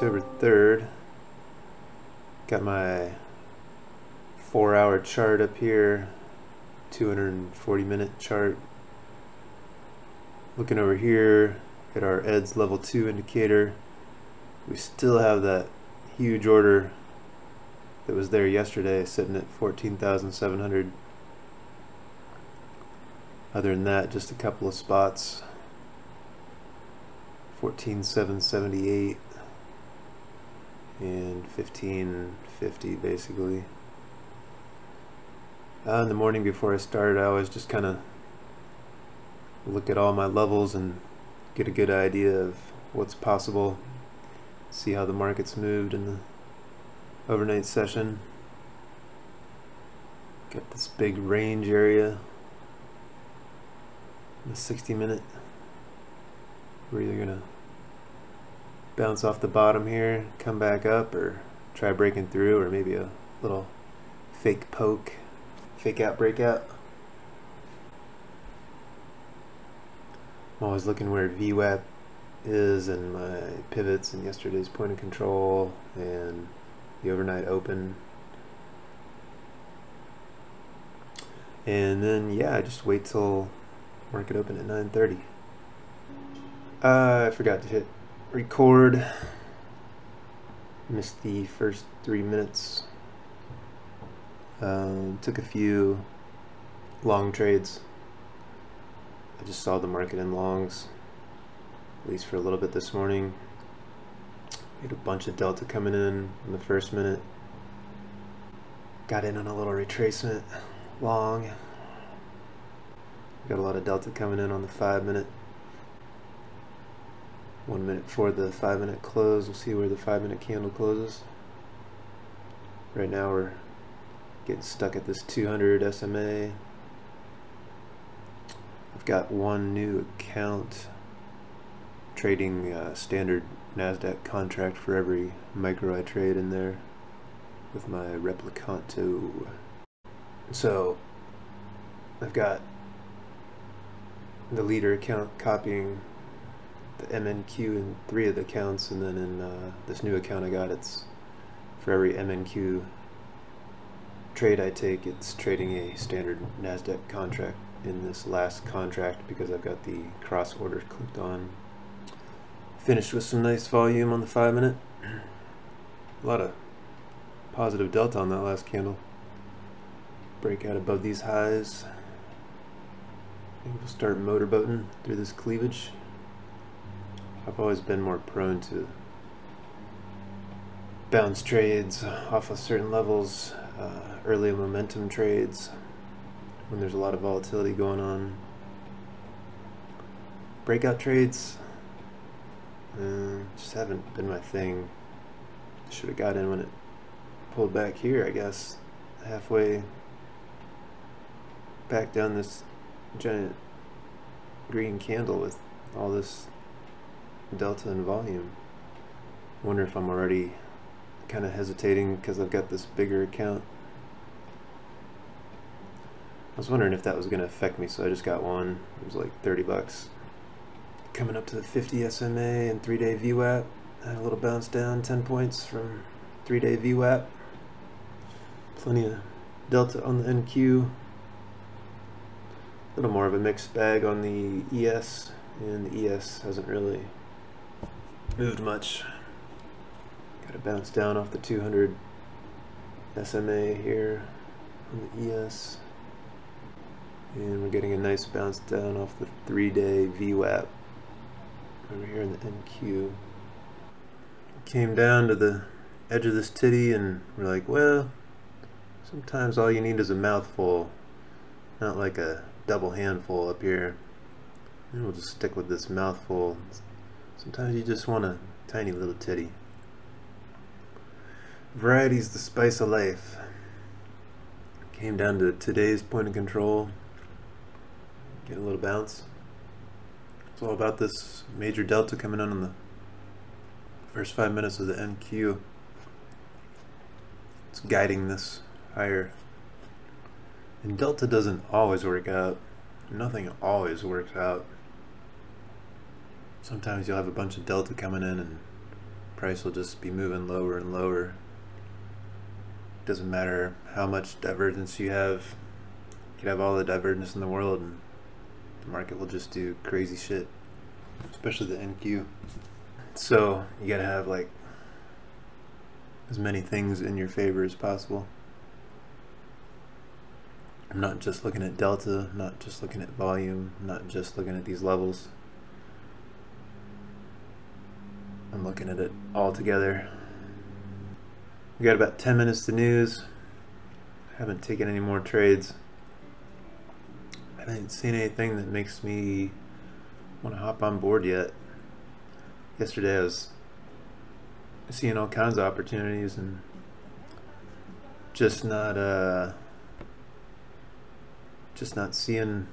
October 3rd. Got my 4-hour chart up here, 240-minute chart. Looking over here at our EDS level 2 indicator, we still have that huge order that was there yesterday sitting at 14,700. Other than that, just a couple of spots. 14,778 and 1550 basically. In the morning before I started, I always just kind of look at all my levels and get a good idea of what's possible, see how the market's moved in the overnight session. Got this big range area in the 60-minute. We're either gonna bounce off the bottom here, come back up, or try breaking through, or maybe a little fake poke, fake out breakout. I'm always looking where VWAP is and my pivots and yesterday's point of control and the overnight open. And then yeah, I just wait till market open at 9:30. I forgot to hit record. Missed the first 3 minutes. Took a few long trades. I just saw the market in longs, at least for a little bit this morning. We had a bunch of delta coming in the first minute. Got in on a little retracement long. Got a lot of delta coming in on the 5-minute. 1 minute before the 5-minute close. We'll see where the 5-minute candle closes. Right now we're getting stuck at this 200 SMA. I've got one new account trading standard NASDAQ contract for every micro I trade in there with my replicanto. So I've got the leader account copying the MNQ in 3 of the accounts, and then in this new account I got, it's for every MNQ trade I take, it's trading a standard NASDAQ contract in this last contract because I've got the cross order clicked on. Finished with some nice volume on the 5-minute. A lot of positive delta on that last candle. Break out above these highs. Maybe we'll start motorboating through this cleavage. I've always been more prone to bounce trades off of certain levels, early momentum trades when there's a lot of volatility going on. Breakout trades just haven't been my thing. Should have got in when it pulled back here, I guess, halfway back down this giant green candle with all this delta and volume. Wonder if I'm already kind of hesitating because I've got this bigger account. I was wondering if that was going to affect me, so I just got one. It was like 30 bucks. Coming up to the 50 SMA and 3-day VWAP. Had a little bounce down, 10 points from 3-day VWAP. Plenty of delta on the NQ. A little more of a mixed bag on the ES, and the ES hasn't really moved much. Got to bounce down off the 200 SMA here on the ES. And we're getting a nice bounce down off the 3-day VWAP over here in the NQ. Came down to the edge of this titty and we're like, well, sometimes all you need is a mouthful, not like a double handful up here. And we'll just stick with this mouthful. Sometimes you just want a tiny little titty. Variety's the spice of life. Came down to today's point of control. Get a little bounce. It's all about this major delta coming in the first 5 minutes of the NQ. It's guiding this higher. And delta doesn't always work out. Nothing always works out. Sometimes you'll have a bunch of delta coming in and price will just be moving lower and lower. Doesn't matter how much divergence you have. You could have all the divergence in the world and the market will just do crazy shit, especially the NQ. So you gotta have like as many things in your favor as possible. I'm not just looking at delta, not just looking at volume, not just looking at these levels. I'm looking at it all together. We got about 10 minutes to news. Haven't taken any more trades. I haven't seen anything that makes me want to hop on board yet. Yesterday I was seeing all kinds of opportunities and just not seeing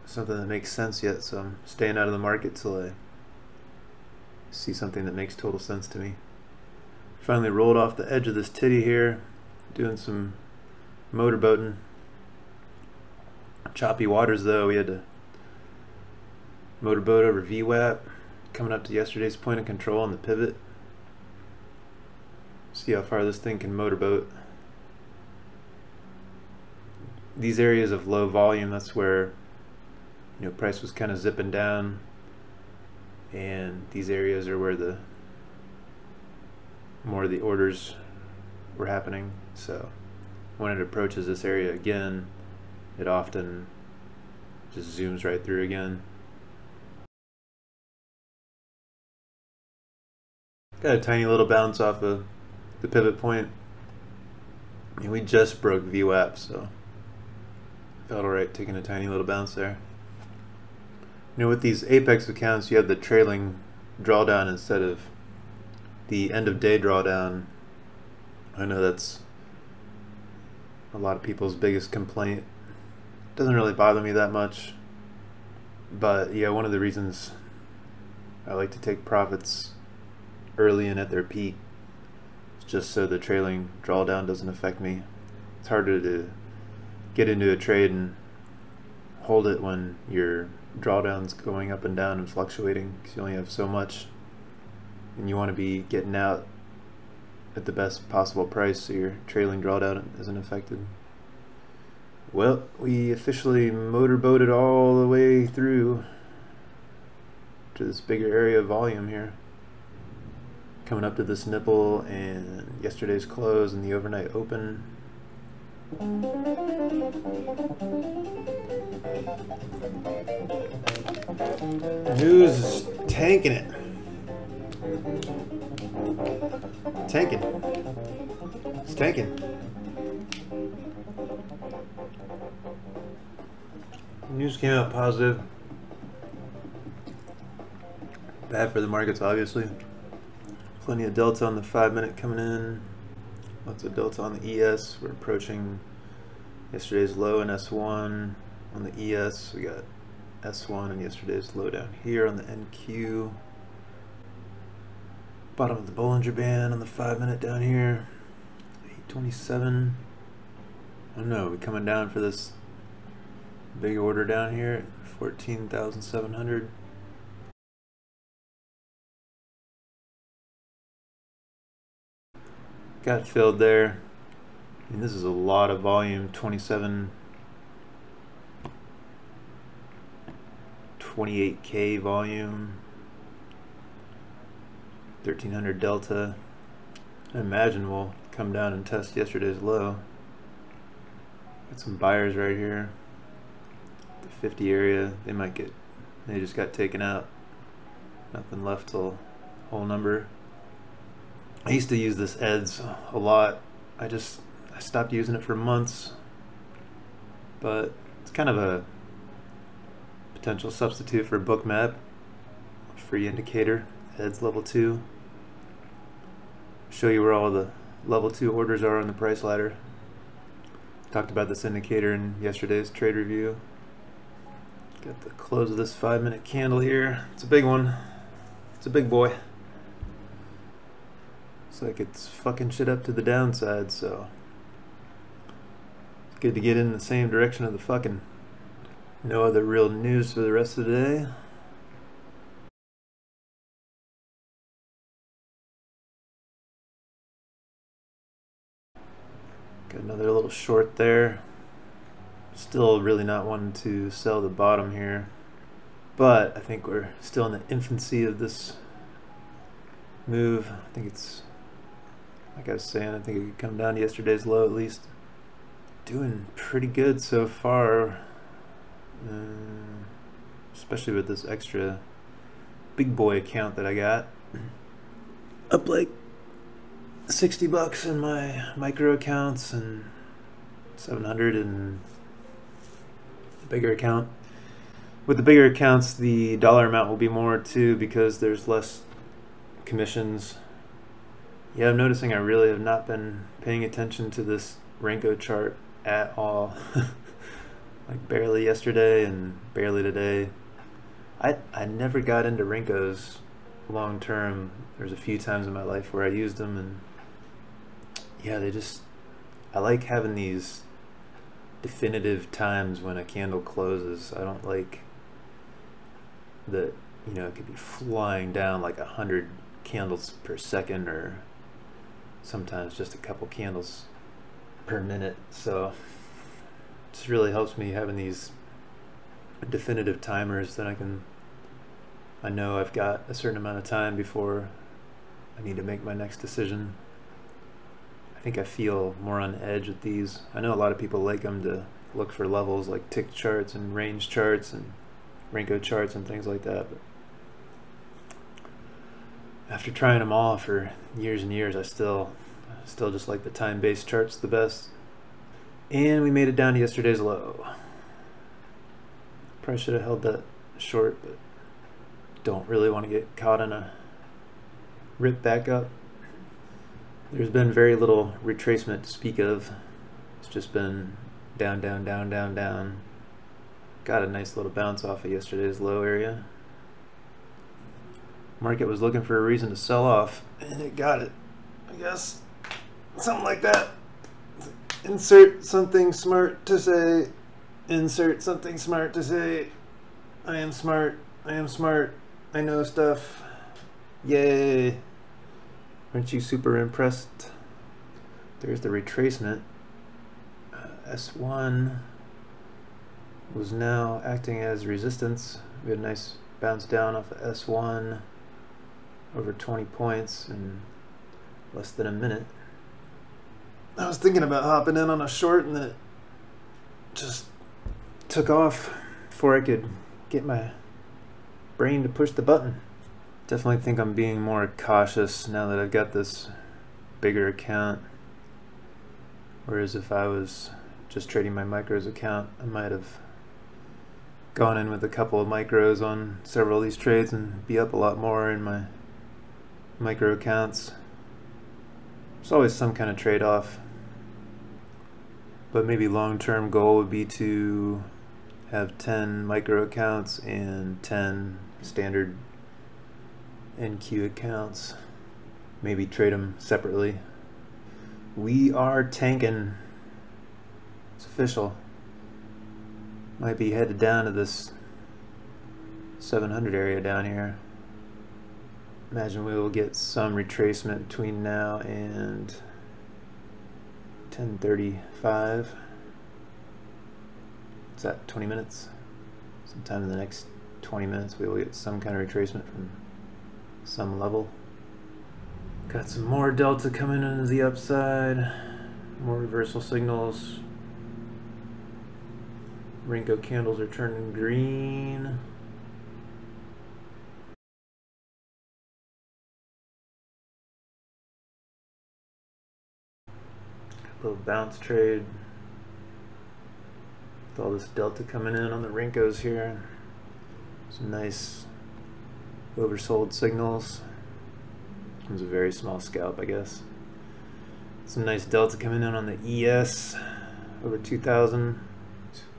something that makes sense yet, so I'm staying out of the market till I see something that makes total sense to me. Finally rolled off the edge of this titty here, doing some motorboating. Choppy waters though, we had to motorboat over VWAP, coming up to yesterday's point of control on the pivot. See how far this thing can motorboat. These areas of low volume, that's where price was kind of zipping down, and these areas are where the more of the orders were happening. So when it approaches this area again, it often just zooms right through again. Got a tiny little bounce off of the pivot point. I mean, we just broke VWAP, so felt alright taking a tiny little bounce there. With these Apex accounts, you have the trailing drawdown instead of the end of day drawdown. I know that's a lot of people's biggest complaint. Doesn't really bother me that much, but yeah, one of the reasons I like to take profits early and at their peak is just so the trailing drawdown doesn't affect me. It's harder to get into a trade and hold it when your drawdown's going up and down and fluctuating, because you only have so much and you want to be getting out at the best possible price so your trailing drawdown isn't affected. Well, we officially motorboated all the way through to this bigger area of volume here, coming up to this nipple and yesterday's close and the overnight open. News is tanking it. Tanking. It's tanking. News came out positive. Bad for the markets, obviously. Plenty of delta on the 5-minute coming in. Lots of delta on the ES. We're approaching yesterday's low in S1. On the ES, we got S1 and yesterday's low down here on the NQ. Bottom of the Bollinger Band on the 5-minute down here. 827. I don't know, we coming down for this big order down here at 14,700. Got filled there. I mean, this is a lot of volume. 28K volume. 1300 delta. I imagine we'll come down and test yesterday's low. Got some buyers right here. The 50 area, they just got taken out. Nothing left till whole number. I used to use this EDS a lot. I stopped using it for months, but it's kind of a potential substitute for Bookmap, a free indicator. EDS level 2. Show you where all the level 2 orders are on the price ladder. Talked about this indicator in yesterday's trade review. Got the close of this 5-minute candle here. It's a big one. It's a big boy. Looks like it's fucking shit up to the downside, so it's good to get in the same direction of the fucking. No other real news for the rest of the day. Got another little short there. Still really not wanting to sell the bottom here, but I think we're still in the infancy of this move. I think it's, like I was saying, I think it could come down to yesterday's low at least. Doing pretty good so far, especially with this extra big boy account that I got. Up like 60 bucks in my micro accounts and 700 in the bigger account. With the bigger accounts, the dollar amount will be more too because there's less commissions. Yeah, I'm noticing I really have not been paying attention to this Renko chart at all. Like barely yesterday and barely today. I never got into Renkos long term. There's a few times in my life where I used them, and yeah, I like having these definitive times when a candle closes. I don't like that, you know, it could be flying down like 100 candles per second, or sometimes just a couple candles per minute. So it just really helps me having these definitive timers that I know I've got a certain amount of time before I need to make my next decision. I think I feel more on edge with these. I know a lot of people like them to look for levels like tick charts and range charts and Renko charts and things like that, but after trying them all for years and years, I still just like the time-based charts the best. And we made it down to yesterday's low. Probably should have held that short, but don't really want to get caught in a rip back up. There's been very little retracement to speak of. It's just been down, down, down, down, down. Got a nice little bounce off of yesterday's low area. Market was looking for a reason to sell off, and it got it, I guess. Something like that. Insert something smart to say. Insert something smart to say. I am smart. I am smart. I know stuff. Yay. Aren't you super impressed? There's the retracement. S1 was now acting as resistance. We had a nice bounce down off of S1 over 20 points in less than a minute. I was thinking about hopping in on a short, and then it just took off before I could get my brain to push the button. Definitely think I'm being more cautious now that I've got this bigger account. Whereas if I was just trading my micros account, I might have gone in with a couple of micros on several of these trades and be up a lot more in my micro accounts. There's always some kind of trade-off, but maybe long-term goal would be to have 10 micro accounts and 10 standard NQ accounts. Maybe trade them separately. We are tanking. It's official. Might be headed down to this 700 area down here. Imagine we will get some retracement between now and 10:35. What's that, 20 minutes? Sometime in the next 20 minutes we will get some kind of retracement from some level. Got some more delta coming into the upside. More reversal signals. Renko candles are turning green. Little bounce trade with all this delta coming in on the Renkos here. Some nice oversold signals. It was a very small scalp, I guess. Some nice delta coming in on the ES over 2,000.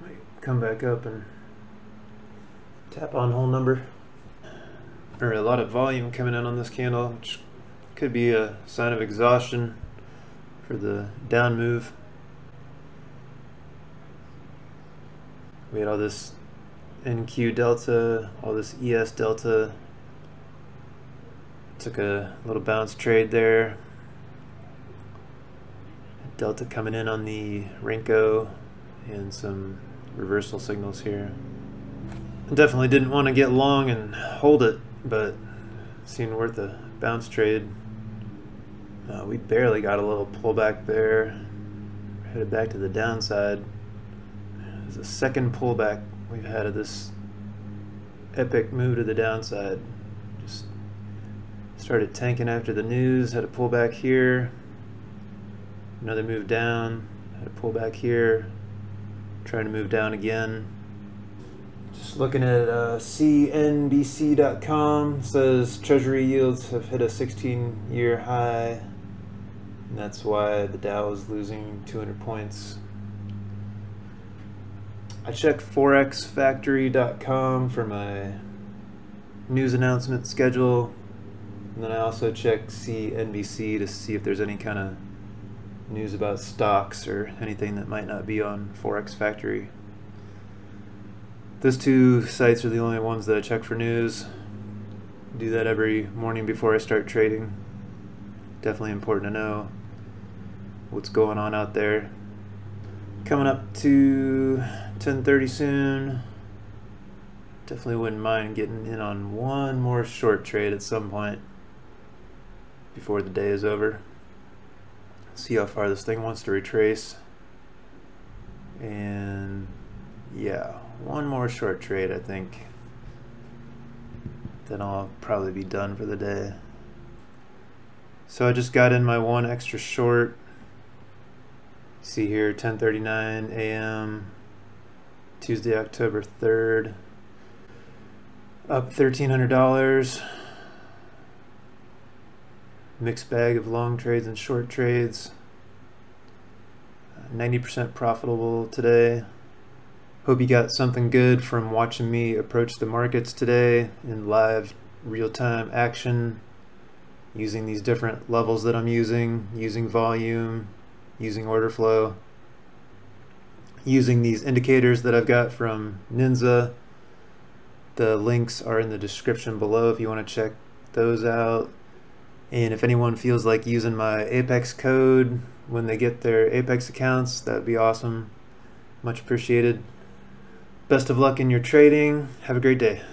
Might come back up and tap on whole number. Or a lot of volume coming in on this candle, which could be a sign of exhaustion for the down move. We had all this NQ delta, all this ES delta. Took a little bounce trade there. delta coming in on the Renko and some reversal signals here. I definitely didn't want to get long and hold it, but it seemed worth a bounce trade. We barely got a little pullback there. Headed back to the downside. There's a second pullback we've had of this epic move to the downside. Just started tanking after the news, had a pullback here. Another move down, had a pullback here. Trying to move down again. Just looking at CNBC.com, says Treasury yields have hit a 16-year high. And that's why the Dow is losing 200 points. I checked forexfactory.com for my news announcement schedule. And then I also checked CNBC to see if there's any kind of news about stocks or anything that might not be on Forex Factory. Those two sites are the only ones that I check for news. Do that every morning before I start trading. Definitely important to know what's going on out there. Coming up to 10:30 soon. Definitely wouldn't mind getting in on one more short trade at some point before the day is over. See how far this thing wants to retrace. And yeah, one more short trade, I think. Then I'll probably be done for the day. So I just got in my one extra short. See here, 10:39 a.m. Tuesday, October 3rd. Up $1,300. Mixed bag of long trades and short trades. 90% profitable today. Hope you got something good from watching me approach the markets today in live real-time action, using these different levels that I'm using volume, using order flow, using these indicators that I've got from Ninja. The links are in the description below if you want to check those out. And if anyone feels like using my Apex code when they get their Apex accounts, that would be awesome. Much appreciated. Best of luck in your trading. Have a great day.